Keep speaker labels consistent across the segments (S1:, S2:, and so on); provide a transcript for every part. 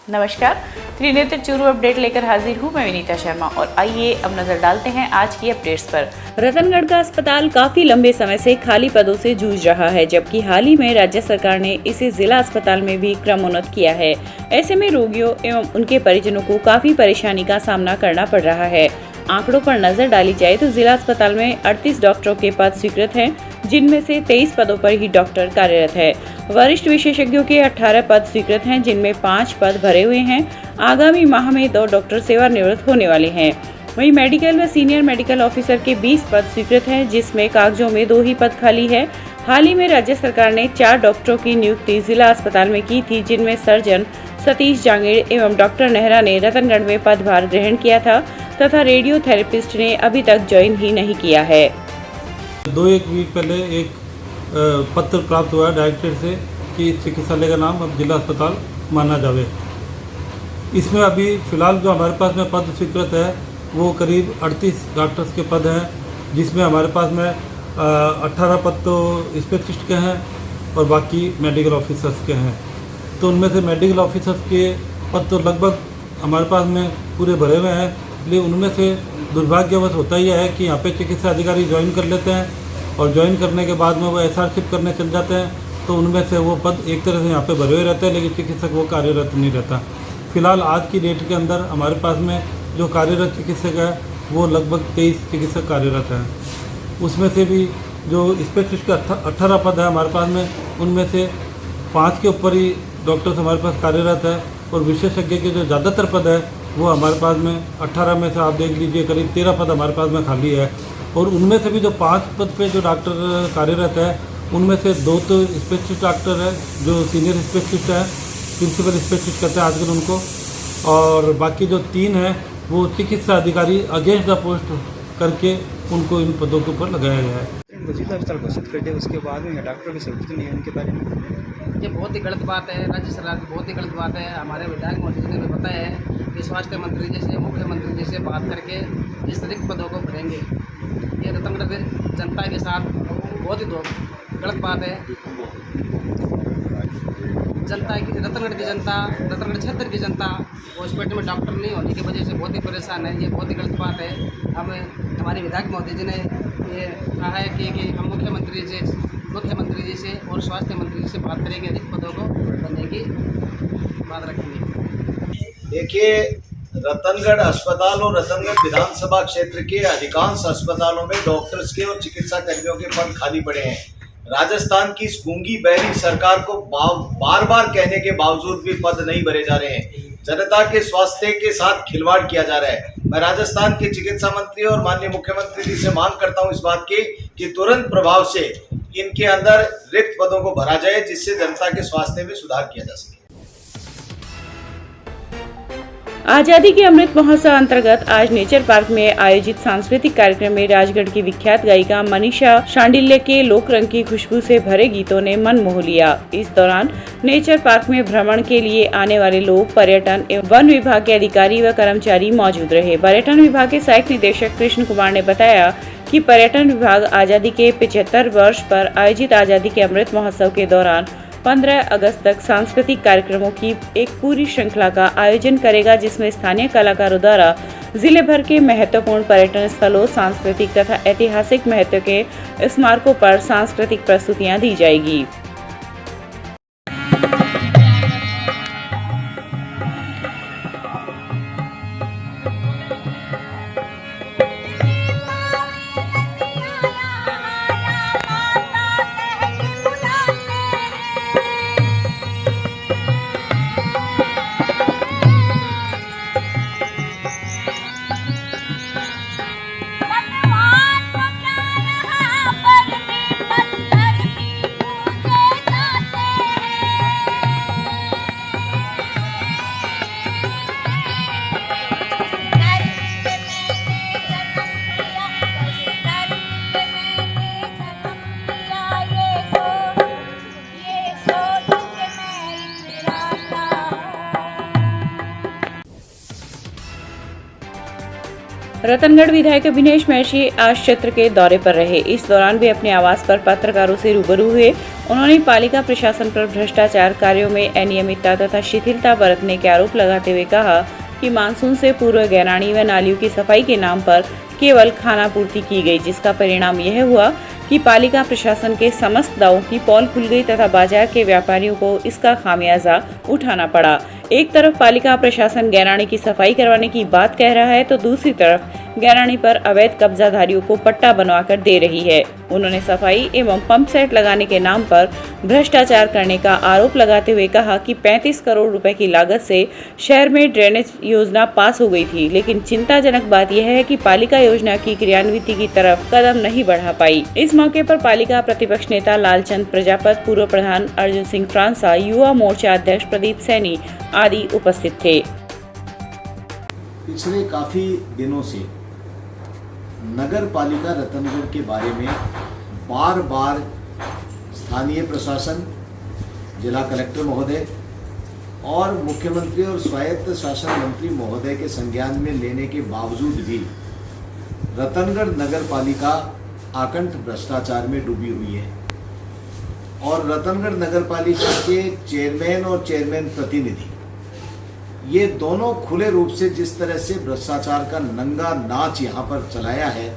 S1: नमस्कार, त्रिनेत्र चूरू अपडेट लेकर हाजिर हूँ मैं विनीता शर्मा और आइए अब नजर डालते हैं आज की अपडेट्स पर। रतनगढ़ का अस्पताल काफी लंबे समय से खाली पदों से जूझ रहा है, जबकि हाल ही में राज्य सरकार ने इसे जिला अस्पताल में भी क्रमोन्नत किया है। ऐसे में रोगियों एवं उनके परिजनों को काफी परेशानी का सामना करना पड़ रहा है। आंकड़ों पर नजर डाली जाए तो जिला अस्पताल में 38 डॉक्टरों के पद स्वीकृत हैं, जिनमें से 23 पदों पर ही डॉक्टर कार्यरत है। वरिष्ठ विशेषज्ञों के 18 पद स्वीकृत हैं, जिनमें 5 पद भरे हुए हैं। आगामी माह में 2 डॉक्टर सेवानिवृत्त होने वाले हैं। वहीं मेडिकल व सीनियर मेडिकल ऑफिसर के 20 पद स्वीकृत हैं, जिसमें कागजों में 2 ही पद खाली है। हाल ही में राज्य सरकार ने 4 डॉक्टरों की नियुक्ति जिला अस्पताल में की थी, जिनमें सर्जन सतीश जांगीड़ एवं डॉक्टर नेहरा ने रतनगढ़ में पदभार ग्रहण किया था तथा रेडियोथेरेपिस्ट ने अभी तक ज्वाइन ही नहीं किया है।
S2: 2-1 वीक पहले एक पत्र प्राप्त हुआ है डायरेक्टर से कि इस चिकित्सालय का नाम अब जिला अस्पताल माना जावे। इसमें अभी फ़िलहाल जो हमारे पास में पद स्वीकृत है वो करीब 38 डॉक्टर्स के पद हैं, जिसमें हमारे पास में 18 पद तो स्पेशलिस्ट के हैं और बाकी मेडिकल ऑफिसर्स के हैं। तो उनमें से मेडिकल ऑफिसर्स के पद तो लगभग हमारे पास में पूरे भरे हुए हैं, इसलिए उनमें से दुर्भाग्यवश होता ही है कि यहाँ पे चिकित्सा अधिकारी ज्वाइन कर लेते हैं और ज्वाइन करने के बाद में वो एसआरशिप करने चल जाते हैं, तो उनमें से वो पद एक तरह से यहाँ पे भरे हुए रहते हैं, लेकिन चिकित्सक वो कार्यरत नहीं रहता। फिलहाल आज की डेट के अंदर हमारे पास में जो कार्यरत चिकित्सक है वो लगभग 23 चिकित्सक कार्यरत हैं। उसमें से भी जो स्पेशलिस्ट के 18 पद है हमारे पास में, उनमें से 5 के ऊपर ही डॉक्टर्स हमारे पास कार्यरत है और विशेषज्ञ के जो ज़्यादातर पद है वो हमारे पास में 18 में से आप देख लीजिए करीब 13 पद हमारे पास में खाली है। और उनमें से भी जो 5 पद पे जो डॉक्टर कार्यरत है उनमें से 2 तो स्पेशलिस्ट डॉक्टर है, जो सीनियर स्पेशलिस्ट है, प्रिंसिपल स्पेशलिस्ट कहते हैं आजकल उनको, और बाकी जो 3 हैं वो चिकित्सा अधिकारी अगेंस्ट द पोस्ट करके उनको इन पदों के ऊपर लगाया गया है।
S3: इनको जिला अस्पताल घोषित कर दिया, उसके बाद में डॉक्टरों की सहूलियत नहीं है उनके बारे में।
S4: ये बहुत ही गलत बात है, राज्य सरकार की बहुत ही गलत बात है। हमारे विधायक महोदय ने भी बताया है कि स्वास्थ्य मंत्री जैसे मुख्यमंत्री जैसे बात करके इस रिक्त पदों को भरेंगे। ये रतनगढ़ जनता के साथ बहुत ही गलत बात है। जनता की रतनगढ़ की जनता, रतनगढ़ क्षेत्र की जनता हॉस्पिटल में डॉक्टर नहीं होने की वजह से बहुत ही परेशान है। ये बहुत ही गलत बात है। हमारे विधायक महोदय जी ने ये कहा है कि हम मुख्यमंत्री जी से और स्वास्थ्य मंत्री जी से बात करेंगे, रिक्त पदों को भरने की बात रखेंगे।
S5: देखिए, रतनगढ़ अस्पताल और रतनगढ़ विधानसभा क्षेत्र के अधिकांश अस्पतालों में डॉक्टर्स के और चिकित्सा कर्मियों के पद खाली पड़े हैं। राजस्थान की इस गूंगी बहरी सरकार को बार बार कहने के बावजूद भी पद नहीं भरे जा रहे हैं। जनता के स्वास्थ्य के साथ खिलवाड़ किया जा रहा है। मैं राजस्थान के चिकित्सा मंत्री और माननीय मुख्यमंत्री जी से मांग करता हूं इस बात की कि तुरंत प्रभाव से इनके अंदर रिक्त पदों को भरा जाए, जिससे जनता के स्वास्थ्य में सुधार किया जा सके।
S1: आजादी के अमृत महोत्सव अंतर्गत आज नेचर पार्क में आयोजित सांस्कृतिक कार्यक्रम में राजगढ़ की विख्यात गायिका मनीषा शांडिल्य के लोक रंग की खुशबू से भरे गीतों ने मन मोह लिया। इस दौरान नेचर पार्क में भ्रमण के लिए आने वाले लोग, पर्यटन एवं वन विभाग के अधिकारी व कर्मचारी मौजूद रहे। पर्यटन विभाग के सहायक निदेशक कृष्ण कुमार ने बताया कि पर्यटन विभाग आजादी के 75 वर्ष पर आयोजित आजादी के अमृत महोत्सव के दौरान 15 अगस्त तक सांस्कृतिक कार्यक्रमों की एक पूरी श्रृंखला का आयोजन करेगा, जिसमें स्थानीय कलाकारों द्वारा जिले भर के महत्वपूर्ण पर्यटन स्थलों, सांस्कृतिक तथा ऐतिहासिक महत्व के स्मारकों पर सांस्कृतिक प्रस्तुतियां दी जाएगी। रतनगढ़ विधायक अभिनेश महर्षि आज क्षेत्र के दौरे पर रहे। इस दौरान वे अपने आवास पर पत्रकारों से रूबरू हुए। उन्होंने पालिका प्रशासन पर भ्रष्टाचार कार्यों में अनियमितता तथा शिथिलता बरतने के आरोप लगाते हुए कहा कि मानसून से पूर्व गैरानी व नालियों की सफाई के नाम पर केवल खानापूर्ति की गई, जिसका परिणाम यह हुआ कि पालिका प्रशासन के समस्त दावों की पोल खुल गई तथा बाजार के व्यापारियों को इसका खामियाजा उठाना पड़ा। एक तरफ पालिका प्रशासन गैरानी की सफाई करवाने की बात कह रहा है तो दूसरी तरफ गैरानी पर अवैध कब्जाधारियों को पट्टा बनवाकर दे रही है। उन्होंने सफाई एवं पंप सेट लगाने के नाम पर भ्रष्टाचार करने का आरोप लगाते हुए कहा कि 35 करोड़ रुपए की लागत से शहर में ड्रेनेज योजना पास हो गई थी, लेकिन चिंताजनक बात यह है कि पालिका योजना की क्रियान्विति की तरफ कदम नहीं बढ़ा पाई। इस मौके पर पालिका प्रतिपक्ष नेता लालचंद प्रजापत, पूर्व प्रधान अर्जुन सिंह फ्रांसा, युवा मोर्चा अध्यक्ष प्रदीप सैनी आदि उपस्थित थे।
S5: पिछले काफी दिनों से नगर पालिका रतनगढ़ के बारे में बार बार स्थानीय प्रशासन, जिला कलेक्टर महोदय और मुख्यमंत्री और स्वायत्त शासन मंत्री महोदय के संज्ञान में लेने के बावजूद भी रतनगढ़ नगर पालिका आकंठ भ्रष्टाचार में डूबी हुई है और रतनगढ़ नगर पालिका के चेयरमैन और चेयरमैन प्रतिनिधि ये दोनों खुले रूप से जिस तरह से भ्रष्टाचार का नंगा नाच यहाँ पर चलाया है,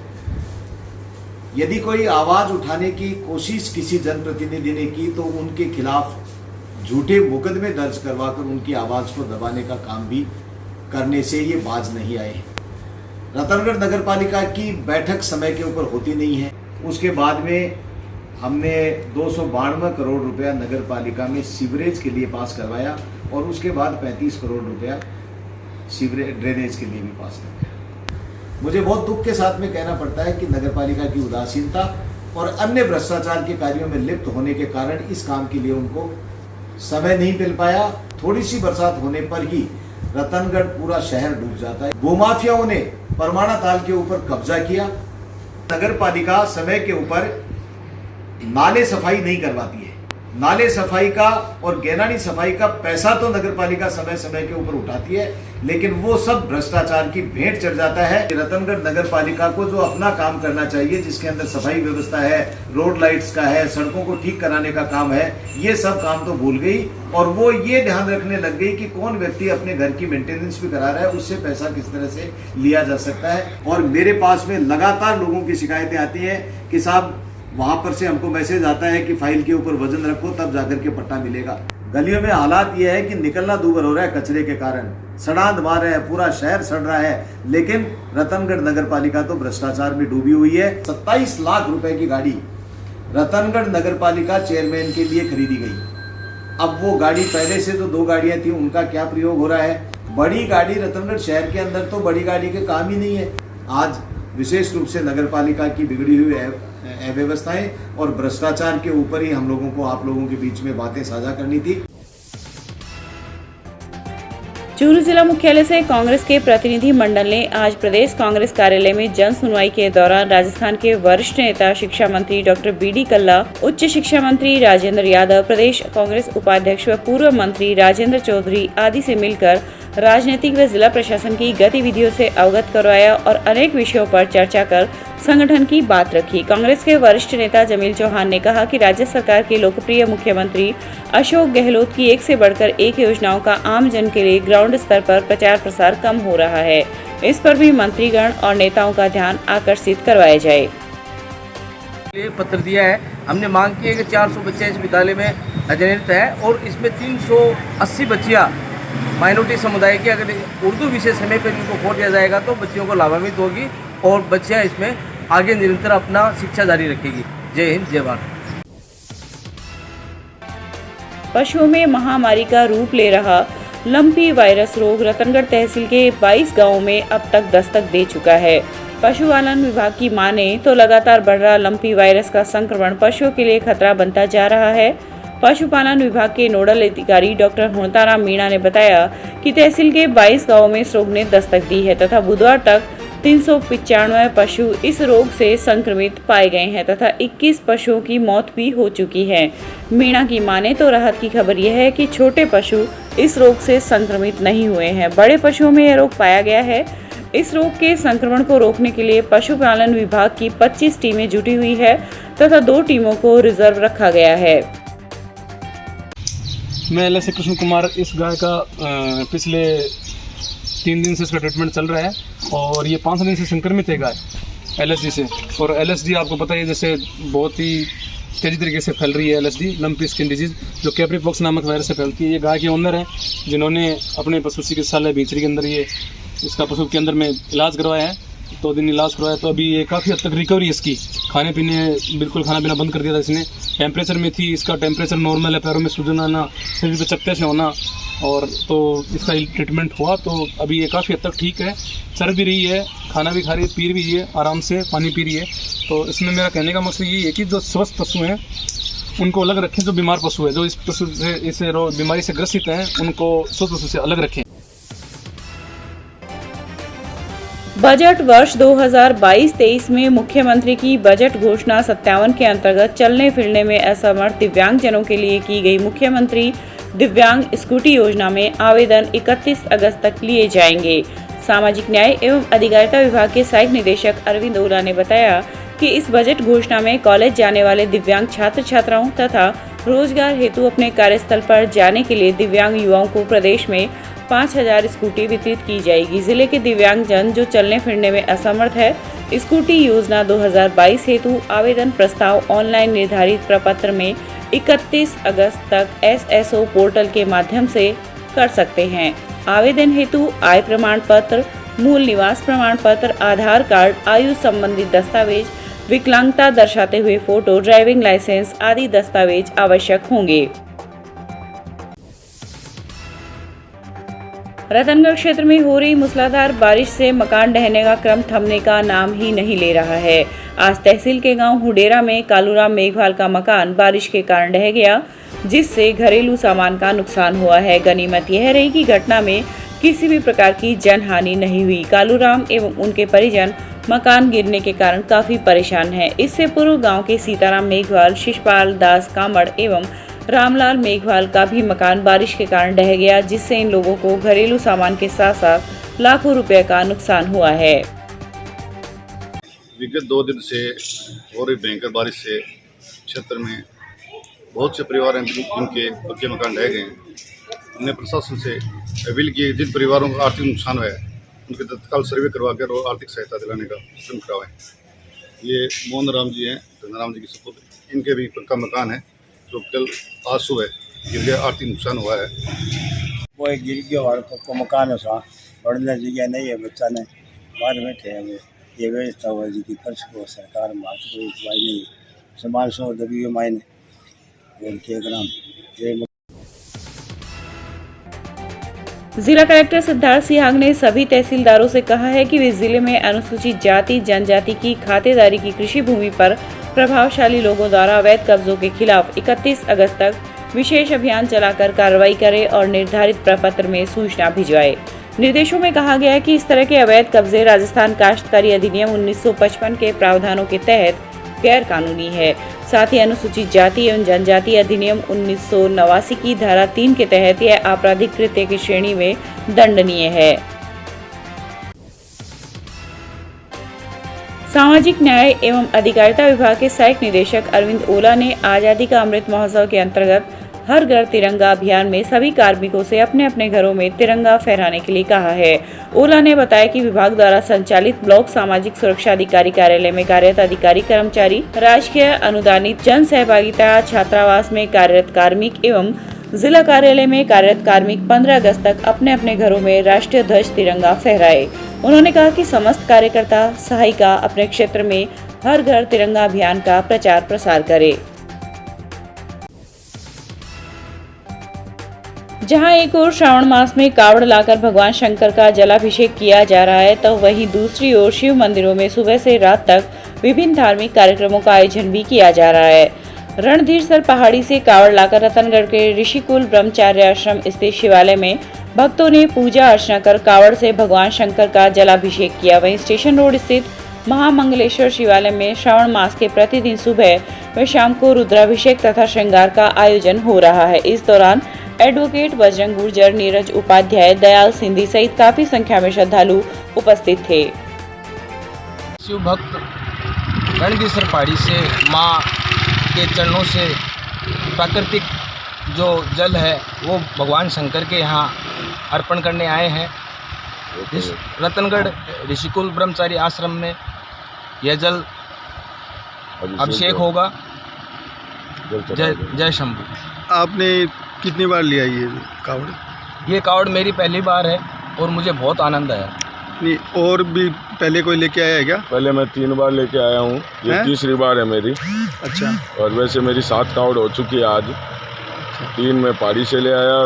S5: यदि कोई आवाज उठाने की कोशिश किसी जनप्रतिनिधि ने की तो उनके खिलाफ झूठे मुकदमे दर्ज करवाकर उनकी आवाज को दबाने का काम भी करने से ये बाज नहीं आए। रतनगढ़ नगर पालिका की बैठक समय के ऊपर होती नहीं है। उसके बाद में हमने 292 करोड़ रुपया नगर पालिका में सीवरेज के लिए पास करवाया और उसके बाद 35 करोड़ रुपया सीवरेज ड्रेनेज के लिए भी पास करवाया। मुझे बहुत दुख के साथ में कहना पड़ता है कि नगर पालिका की उदासीनता और अन्य भ्रष्टाचार के कार्यों में लिप्त होने के कारण इस काम के लिए उनको समय नहीं मिल पाया। थोड़ी सी बरसात होने पर ही रतनगढ़ पूरा शहर डूब जाता है। भूमाफियाओं ने परमाणा ताल के ऊपर कब्जा किया। नगर पालिका समय के ऊपर नाले सफाई नहीं करवाती है। नाले सफाई का और गैरानी सफाई का पैसा तो नगर पालिका समय समय के ऊपर उठाती है, लेकिन वो सब भ्रष्टाचार की भेंट चढ़ जाता है। रतनगढ़ नगर पालिका को जो अपना काम करना चाहिए, जिसके अंदर सफाई व्यवस्था है, रोड लाइट्स का है, सड़कों को ठीक कराने का काम है, ये सब काम तो भूल गई और वो ये ध्यान रखने लग गई कि कौन व्यक्ति अपने घर की मेंटेनेंस भी करा रहा है, उससे पैसा किस तरह से लिया जा सकता है। और मेरे पास में लगातार लोगों की शिकायतें आती हैं कि साहब वहां पर से हमको मैसेज आता है कि फाइल के ऊपर वजन रखो तब जाकर के पट्टा मिलेगा। गलियों में हालात ये है कि निकलना दूभर हो रहा है कचरे के कारण, सड़ांध मार रहे हैं, पूरा शहर सड़ रहा है, लेकिन रतनगढ़ नगर पालिका तो भ्रष्टाचार में डूबी हुई है। 27 लाख रुपए की गाड़ी रतनगढ़ नगर पालिका चेयरमैन के लिए खरीदी गई। अब वो गाड़ी, पहले से तो 2 गाड़ियां थी, उनका क्या प्रयोग हो रहा है? बड़ी गाड़ी रतनगढ़ शहर के अंदर तो बड़ी गाड़ी के काम ही नहीं है। आज विशेष रूप से नगर पालिका की बिगड़ी हुई अव्यवस्थाएं और भ्रष्टाचार के ऊपर ही हम लोगों को, आप लोगों के बीच में बातें साझा करनी थी।
S1: चूरू जिला मुख्यालय से कांग्रेस के प्रतिनिधि मंडल ने आज प्रदेश कांग्रेस कार्यालय में जन सुनवाई के दौरान राजस्थान के वरिष्ठ नेता शिक्षा मंत्री डॉक्टर बी.डी. कल्ला, उच्च शिक्षा मंत्री राजेंद्र यादव, प्रदेश कांग्रेस उपाध्यक्ष व पूर्व मंत्री राजेंद्र चौधरी आदि से मिलकर राजनीतिक व जिला प्रशासन की गतिविधियों से अवगत करवाया और अनेक विषयों पर चर्चा कर संगठन की बात रखी। कांग्रेस के वरिष्ठ नेता जमील चौहान ने कहा कि राज्य सरकार के लोकप्रिय मुख्यमंत्री अशोक गहलोत की एक से बढ़कर एक योजनाओं का आम जन के लिए ग्राउंड स्तर पर प्रचार प्रसार कम हो रहा है। इस पर भी मंत्रीगण और नेताओं का ध्यान आकर्षित करवाया जाए।
S6: पत्र दिया है, हमने मांग की है कि 400 बच्चे इस विद्यालय में अध्ययनरत है और इसमें 380 बच्चियाँ माइनॉरिटी समुदाय की, अगर उर्दू विषय समय पर इनको खोल दिया जाएगा तो बच्चियों को लाभान्वित होगी और बच्चियाँ इसमें आगे निरंतर अपना शिक्षा जारी रखेगी। जय हिंद, जय भारत।
S1: पशुओं में महामारी का रूप ले रहा लंपी वायरस रोग रतनगढ़ तहसील के 22 गांवों में अब तक दस्तक दे चुका है। पशुपालन विभाग की माने तो लगातार बढ़ रहा लंपी वायरस का संक्रमण पशुओं के लिए खतरा बनता जा रहा है। पशुपालन विभाग के नोडल अधिकारी डॉक्टर हुणताराम मीणा ने बताया कि तहसील के 22 गांवों में इस रोग ने दस्तक दी है तथा बुधवार तक 395 पशु इस रोग से संक्रमित पाए गए हैं तथा 21 पशुओं की मौत भी हो चुकी है। मीणा की माने तो राहत की खबर यह है कि छोटे पशु इस रोग से संक्रमित नहीं हुए हैं। बड़े पशुओं में यह रोग पाया गया है। इस रोग के संक्रमण को रोकने के लिए पशुपालन विभाग की 25 टीमें जुटी हुई है तथा 2 टीमों को रिजर्व रखा गया है।
S7: मैं LSD कृष्ण कुमार, इस गाय का पिछले 3 दिन से इसका ट्रीटमेंट चल रहा है और ये 5 दिन से संक्रमित है गाय LSD से। और LSD आपको पता है जैसे बहुत ही तेज़ी तरीके से फैल रही है LSD, लंपी स्किन डिजीज़, जो कैप्रीपॉक्स नामक वायरस से फैलती है। ये गाय के ओनर हैं जिन्होंने अपने पशु चिकित्सालय भीचरी के अंदर ये इसका पशु के अंदर में इलाज करवाया है, 2 दिन इलाज करवाया। तो अभी ये काफ़ी हद तक रिकवरी है इसकी। खाने पीने बिल्कुल खाना पीना बंद कर दिया था इसने। टेम्परेचर में थी, इसका टेम्परेचर नॉर्मल है, पैरों में सूजन आना, शरीर पे चकते से होना, और तो इसका ट्रीटमेंट हुआ तो अभी ये काफ़ी हद तक ठीक है। चर भी रही है, खाना भी खा रही है, पी भी रही है, आराम से पानी पी रही है। तो इसमें मेरा कहने का मकसद ये है कि जो स्वस्थ पशु हैं उनको अलग रखें, जो बीमार पशु है, जो इस पशु से इस बीमारी से ग्रसित हैं, उनको स्वस्थ पशु से अलग रखें।
S1: बजट वर्ष 2022-23 में मुख्यमंत्री की बजट घोषणा 57 के अंतर्गत चलने फिरने में असमर्थ दिव्यांगजनों के लिए की गई मुख्यमंत्री दिव्यांग स्कूटी योजना में आवेदन 31 अगस्त तक लिए जाएंगे। सामाजिक न्याय एवं अधिकारिता विभाग के सहायक निदेशक अरविंद ओला ने बताया कि इस बजट घोषणा में कॉलेज जाने वाले दिव्यांग छात्र छात्राओं तथा रोजगार हेतु अपने कार्यस्थल पर जाने के लिए दिव्यांग युवाओं को प्रदेश में 5000 स्कूटी वितरित की जाएगी। जिले के दिव्यांगजन जो चलने फिरने में असमर्थ है, स्कूटी योजना 2022 हेतु आवेदन प्रस्ताव ऑनलाइन निर्धारित प्रपत्र में 31 अगस्त तक SSO पोर्टल के माध्यम से कर सकते हैं। आवेदन हेतु आय प्रमाण पत्र, मूल निवास प्रमाण पत्र, आधार कार्ड, आयु संबंधित दस्तावेज, विकलांगता दर्शाते हुए फोटो, ड्राइविंग लाइसेंस आदि दस्तावेज आवश्यक होंगे। रतनगढ़ क्षेत्र में हो रही मूसलाधार बारिश से मकान ढहने का क्रम थमने का नाम ही नहीं ले रहा है। आज तहसील के गांव हुडेरा में कालूराम मेघवाल का मकान बारिश के कारण ढह गया, जिससे घरेलू सामान का नुकसान हुआ है। गनीमत यह रही कि घटना में किसी भी प्रकार की जनहानि नहीं हुई। कालूराम एवं उनके परिजन मकान गिरने के कारण काफी परेशान हैं। इससे पूर्व गाँव के सीताराम मेघवाल, शिषपाल दास कामड़ एवं रामलाल मेघवाल का भी मकान बारिश के कारण ढह गया, जिससे इन लोगों को घरेलू सामान के साथ साथ लाखों रुपए का नुकसान हुआ है।
S8: विगत 2 दिन से हो रही भयंकर बारिश से क्षेत्र में बहुत से परिवार हैं जिनके पक्के मकान ढह गए हैं। हमने प्रशासन से अपील की जिन परिवारों को आर्थिक नुकसान हुआ है उनके तत्काल सर्वे करवा कर और आर्थिक सहायता दिलाने का श्रम करवाएं। ये मोहन राम जी हैं, धनाराम जी की सपुत्र, इनके भी पक्का मकान है जो कल आज सुबह गिर गया, आर्थिक नुकसान हुआ है।
S9: वो एक गिर गया और पक्का मकान है, सा बढ़ने जगह नहीं है, बच्चा ने बाहर बैठे हैं। ये व्यवस्था हुआ जी की खर्च को सरकार में कोई उपाय नहीं, सामान सौ दबी मायने और के ग्राम।
S1: जिला कलेक्टर सिद्धार्थ सिहाग ने सभी तहसीलदारों से कहा है कि वे जिले में अनुसूचित जाति जनजाति की खातेदारी की कृषि भूमि पर प्रभावशाली लोगों द्वारा अवैध कब्जों के खिलाफ 31 अगस्त तक विशेष अभियान चलाकर कार्रवाई करें और निर्धारित प्रपत्र में सूचना भिजवाए। निर्देशों में कहा गया है कि इस तरह के अवैध कब्जे राजस्थान काश्तकारी अधिनियम 1955 के प्रावधानों के तहत गैर कानूनी है। साथ ही अनुसूचित जाति एवं जनजाति अधिनियम 1989 की धारा 3 के तहत यह आपराधिक कृत्य की श्रेणी में दंडनीय है। सामाजिक न्याय एवं अधिकारिता विभाग के सहायक निदेशक अरविंद ओला ने आजादी का अमृत महोत्सव के अंतर्गत हर घर तिरंगा अभियान में सभी कार्मिकों से अपने अपने घरों में तिरंगा फहराने के लिए कहा है। ओला ने बताया कि विभाग द्वारा संचालित ब्लॉक सामाजिक सुरक्षा अधिकारी कार्यालय में कार्यरत अधिकारी कर्मचारी, राजकीय अनुदानित जन सहभागिता छात्रावास में कार्यरत कार्मिक एवं जिला कार्यालय में कार्यरत कार्मिक 15 अगस्त तक अपने अपने घरों में राष्ट्रीय ध्वज तिरंगा फहराए। उन्होंने कहा कि समस्त कार्यकर्ता सहायिका अपने क्षेत्र में हर घर तिरंगा अभियान का प्रचार प्रसार करे। जहां एक ओर श्रावण मास में कावड़ लाकर भगवान शंकर का जलाभिषेक किया जा रहा है, तो वहीं दूसरी ओर शिव मंदिरों में सुबह से रात तक विभिन्न धार्मिक कार्यक्रमों का आयोजन भी किया जा रहा है। रणधीरसर पहाड़ी से कावड़ लाकर रतनगढ़ के ऋषिकुल ब्रह्मचार्य आश्रम स्थित शिवालय में भक्तों ने पूजा अर्चना कर कावड़ से भगवान शंकर का जलाभिषेक किया। वहीं स्टेशन रोड स्थित महामंगलेश्वर शिवालय में श्रावण मास के प्रतिदिन सुबह व शाम को रुद्राभिषेक तथा श्रृंगार का आयोजन हो रहा है। इस दौरान एडवोकेट बजरंग गुर्जर, नीरज उपाध्याय, दयाल सिंधी सहित काफी संख्या में श्रद्धालु उपस्थित थे।
S6: शिव भक्त रणदीसर पहाड़ी से माँ के चरणों से प्राकृतिक जो जल है वो भगवान शंकर के यहाँ अर्पण करने आए हैं। इस रतनगढ़ ऋषिकुल ब्रह्मचारी आश्रम में यह जल अभिषेक होगा। जय शंभू।
S10: आपने कितनी बार लिया ये कावड़?
S6: ये कावड़ मेरी पहली बार है और मुझे बहुत आनंद आया।
S10: नहीं, और भी पहले कोई लेके आया है क्या?
S11: पहले मैं 3 बार लेके आया हूँ, ये तीसरी बार है मेरी।
S10: अच्छा।
S11: और वैसे मेरी 7 कावड़ हो चुकी है आज। 3 में पहाड़ी से ले आया,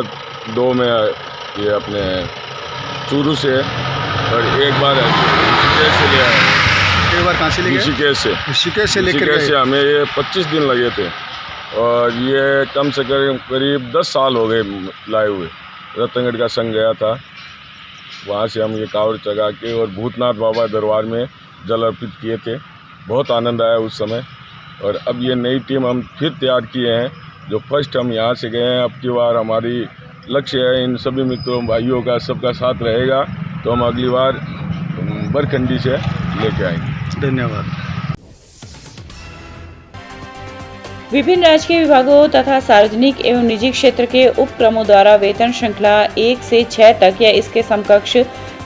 S11: 2 में ये अपने चूरू से, और 1 बार ऋषिकेश से ले आया।
S10: एक बार कहाँ से ले गए?
S11: ऋषिकेश से।
S10: ऋषिकेश से लेकर गए?
S11: से हमें ये 25 दिन लगे थे और ये कम से करीब 10 साल हो गए लाए हुए। रतनगढ़ का संघ गया था, वहाँ से हम ये कावड़ चढ़ा के और भूतनाथ बाबा दरबार में जल अर्पित किए थे। बहुत आनंद आया उस समय। और अब ये नई टीम हम फिर तैयार किए हैं, जो फर्स्ट हम यहाँ से गए हैं। अब की बार हमारी लक्ष्य है इन सभी मित्रों भाइयों का सबका साथ रहेगा, तो हम अगली बार बरखंडी से लेके आएंगे।
S10: धन्यवाद।
S1: विभिन्न राजकीय विभागों तथा सार्वजनिक एवं निजी क्षेत्र के उपक्रमों द्वारा वेतन श्रृंखला 1 से 6 तक या इसके समकक्ष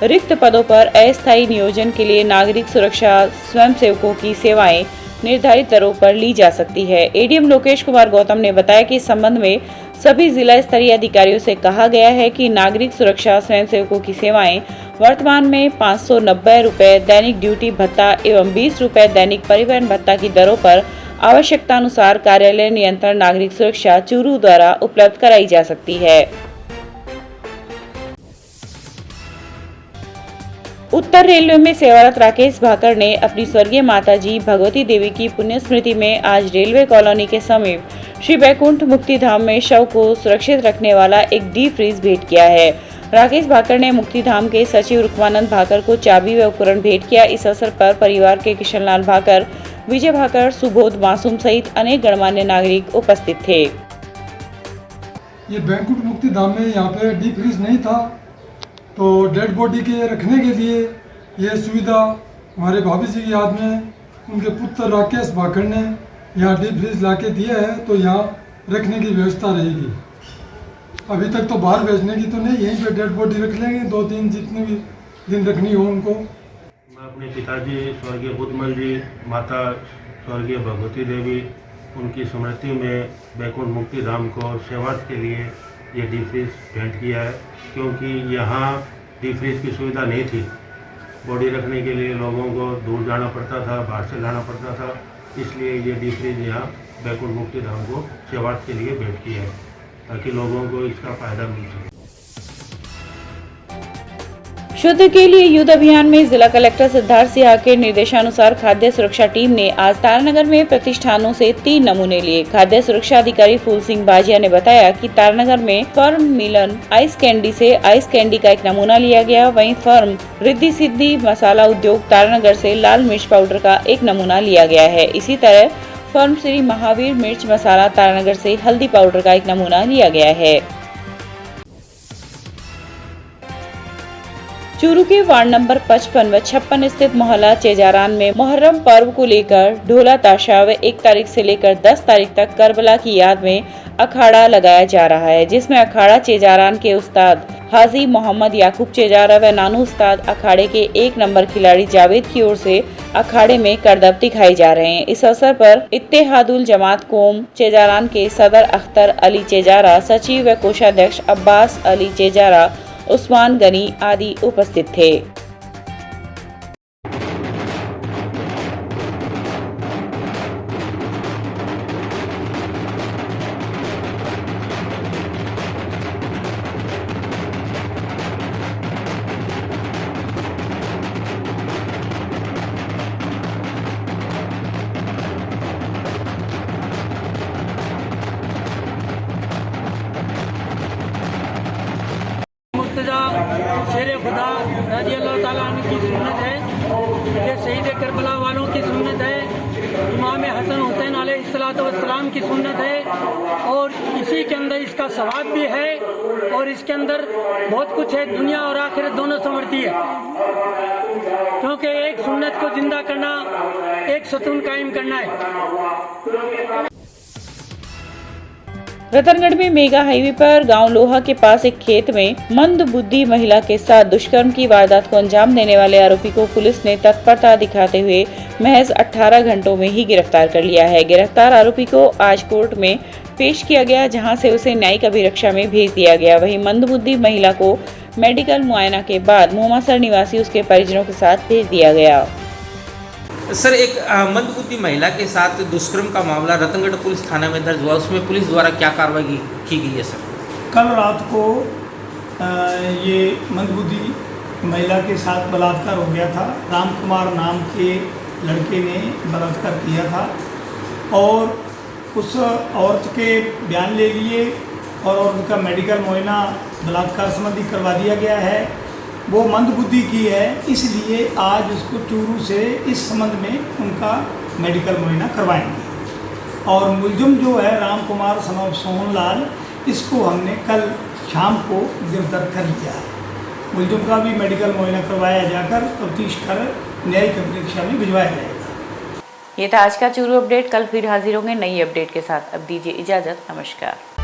S1: रिक्त पदों पर अस्थायी नियोजन के लिए नागरिक सुरक्षा स्वयंसेवकों की सेवाएं निर्धारित दरों पर ली जा सकती है। एडीएम लोकेश कुमार गौतम ने बताया कि इस संबंध में सभी जिला स्तरीय अधिकारियों से कहा गया है कि नागरिक सुरक्षा स्वयंसेवकों की सेवाएं वर्तमान में 590 रुपए दैनिक ड्यूटी भत्ता एवं 20 रुपए दैनिक परिवहन भत्ता की दरों पर आवश्यकता अनुसार कार्यालय नियंत्रण नागरिक सुरक्षा चूरू द्वारा उपलब्ध कराई जा सकती है। उत्तर रेलवे में सेवारत राकेश भाकर ने अपनी स्वर्गीय माताजी भगवती देवी की पुण्य स्मृति में आज रेलवे कॉलोनी के समीप श्री बैकुंठ मुक्ति धाम में शव को सुरक्षित रखने वाला एक डीप फ्रीज भेंट किया है। राकेश भाकर ने मुक्ति धाम के सचिव रुक्मानंद भाकर को चाबी व उपकरण भेंट किया। इस अवसर पर परिवार के किशनलाल भाकर, विजय भाकर, सुबोध मासूम सहित अनेक गणमान्य नागरिक उपस्थित थे।
S12: ये बैकुंठ मुक्ति धाम में यहाँ पे डीप फ्रीज नहीं था, तो डेड बॉडी के रखने के लिए ये सुविधा हमारे भाभी जी की याद में उनके पुत्र राकेश भाकर ने यहाँ डीप फ्रीज ला के दिया है, तो यहाँ रखने की व्यवस्था रहेगी। अभी तक तो बाहर भेजने की तो नहीं, यहीं पे डेड बॉडी रख लेंगे, 2-3 जितने भी दिन रखनी हो उनको।
S13: मैं अपने पिताजी स्वर्गीय बुद्धमल जी, माता स्वर्गीय भगवती देवी, उनकी स्मृति में बैकुंठ मुक्ति धाम को सेवार्थ के लिए ये डीप फ्रीज भेंट किया है, क्योंकि यहाँ डीप फ्रीज की सुविधा नहीं थी। बॉडी रखने के लिए लोगों को दूर जाना पड़ता था, बाहर से लाना पड़ता था, इसलिए ये डीप फ्रीज यहाँ बैकुंठ मुक्ति धाम को सेवार्थ के लिए भेंट किया है, ताकि लोगों को इसका फायदा मिल सके।
S1: शुद्ध के लिए युद्ध अभियान में जिला कलेक्टर सिद्धार्थ सिन्हा के निर्देशानुसार खाद्य सुरक्षा टीम ने आज तारानगर में प्रतिष्ठानों से 3 नमूने लिए। खाद्य सुरक्षा अधिकारी फूल सिंह बाजिया ने बताया कि तारानगर में फर्म मिलन आइस कैंडी से आइस कैंडी का एक नमूना लिया गया। वहीं फर्म रिद्धि सिद्धि मसाला उद्योग तारानगर से लाल मिर्च पाउडर का एक नमूना लिया गया है। इसी तरह फर्म श्री महावीर मिर्च मसाला तारानगर से हल्दी पाउडर का एक नमूना लिया गया है। चूरू के वार्ड नंबर 55 व 56 स्थित मोहल्ला चेजारान में मुहर्रम पर्व को लेकर ढोला ताशा व 1 तारीख से लेकर 10 तारीख तक करबला की याद में अखाड़ा लगाया जा रहा है, जिसमें अखाड़ा चेजारान के उस्ताद हाजी मोहम्मद याकूब चेजारा व नानू उस्ताद अखाड़े के 1 नंबर खिलाड़ी जावेद की ओर से अखाड़े में करतब दिखाए जा रहे हैं। इस अवसर पर इत्तेहादुल जमात कौम चेजारान के सदर अख्तर अली चेजारा, सचिव व कोषाध्यक्ष अब्बास अली चेजारा, उस्मान गनी आदि उपस्थित थे।
S14: शेर खुदा रज़ी अल्लाह ताला अन्हु की सुन्नत है, ये शहीद करबला वालों की सुन्नत है। इमाम हसन हुसैन अलैहि अलैहिस्सलाम की सुन्नत है और इसी के अंदर इसका सवाब भी है और इसके अंदर बहुत कुछ है, दुनिया और आखिरत दोनों समृद्धि है, क्योंकि एक सुन्नत को जिंदा करना, एक सतून कायम करना है।
S1: रतनगढ़ में मेगा हाईवे पर गांव लोहा के पास एक खेत में मंदबुद्धि महिला के साथ दुष्कर्म की वारदात को अंजाम देने वाले आरोपी को पुलिस ने तत्परता दिखाते हुए महज 18 घंटों में ही गिरफ्तार कर लिया है। गिरफ्तार आरोपी को आज कोर्ट में पेश किया गया, जहां से उसे न्यायिक अभिरक्षा में भेज दिया गया। वहीं मंदबुद्धि महिला को मेडिकल मुआयना के बाद मोमासर निवासी उसके परिजनों के साथ भेज दिया गया।
S6: सर, एक मंदबुद्धि महिला के साथ दुष्कर्म का मामला रतनगढ़ पुलिस थाना में दर्ज हुआ, उसमें पुलिस द्वारा क्या कार्रवाई की गई है सर?
S15: कल रात को ये मंदबुद्धि महिला के साथ बलात्कार हो गया था। राम कुमार नाम के लड़के ने बलात्कार किया था और उस औरत के बयान ले लिए और उनका मेडिकल मुआयना बलात्कार संबंधी करवा दिया गया है। वो मंदबुद्धि की है, इसलिए आज उसको चूरू से इस संबंध में उनका मेडिकल मुआयना करवाएंगे। और मुलजिम जो है राम कुमार सन ऑफ सोहनलाल, इसको हमने कल शाम को गिरफ्तार कर लिया है। मुलजिम का भी मेडिकल मुआयना करवाया जाकर तफ्तीश कर न्यायिक परीक्षा में भिजवाया जाएगा।
S1: ये था आज का चूरू अपडेट। कल फिर हाजिर होंगे नई अपडेट के साथ। अब दीजिए इजाजत। नमस्कार।